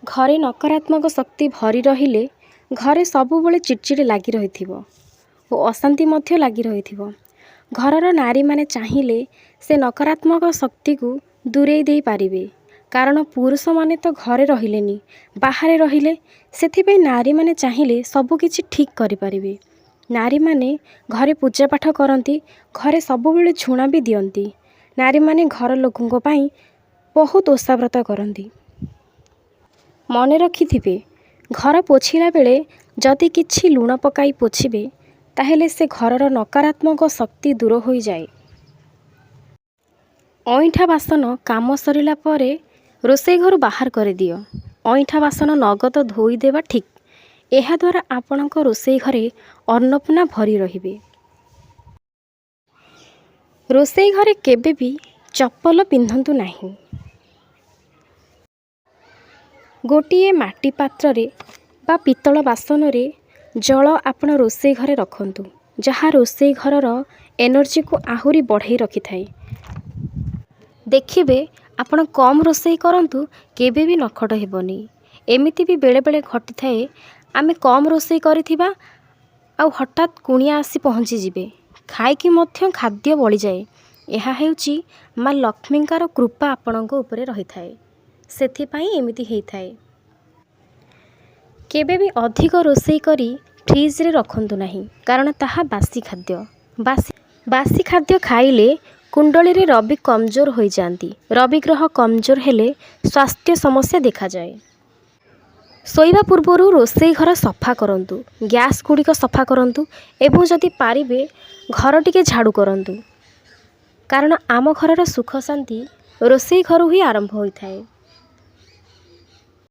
घरे नकारात्मक शक्ति भरी रहिले घरे सबुबले चिड़चिड़ लगी रही और अशांति मध्य लगी रही। घरर नारी माने चाहिए से नकारात्मक शक्ति को दूरे दे पारिबे, कारण पुरुष माने तो घरे रहिलेनी बाहरे रहिले, सेथिपई नारी माने चाहिए सबकिछि ठीक करि पारिबे। नारी माने घरे पूजा पाठ करती, घरे सबुबले झुणा भी दियंती। नारी माने घर लोकों पाई बहुत ओषाव्रत करती। मन रखिथिबे, घर पोछिला बेले जदि किछि लुण पकाई पोछिबे ताहेले से घरर नकारात्मक शक्ति दूर हो जाए। अईठा बासन काम सरिला परे रोषेई घर बाहर कर दियो। अईठा बासन नगद धोई देवा ठीक। एहा द्वारा आपणक रोषेई घरे अन्नपूर्णा भरी रहिबे। रोषेई घरे केबे भी चप्पल पिंधंतु नाही। गोटिए माटी पात्र रे बा पितल बासन रे जल आपण रोषेई घरे रखंतु, जहाँ रोषेई घरर एनर्जी को आहुरी बढ़ाई रखि थाए। देखिबे आपण कम रोषेई करंतु केबे भी नखट हेबनी। एमिति भी बेले बेले घटी थाए, आमे कम रोषेई करिथिबा आउ हठात कुणिया आसी पहुँची जिबे, खाइकी मध्य खाद्य बळी जाए। एहा हेउची माँ लक्ष्मींकार कृपा आपणक उपरे रही थाए, सेथिपाई एमिति हेइ थाए। केबे भी अधिक रोषेई करी फ्रिज रे रखंतु नाही, कारण ताहा बासी खाद्य। बासी खाद्य खाइले कुंडली रे रवि कमजोर हो जाती। रवि ग्रह कमजोर हेले स्वास्थ्य समस्या देखा जाए। शोइबा पूर्वरु रोषेई घर सफा करंतु, गैस गुड़िक सफा करंतु एवं जदि पारिबे घर टिके झाड़ू करंतु, कारण आम घरर सुख शांति रोषेई घरु ही आरंभ होई थाए।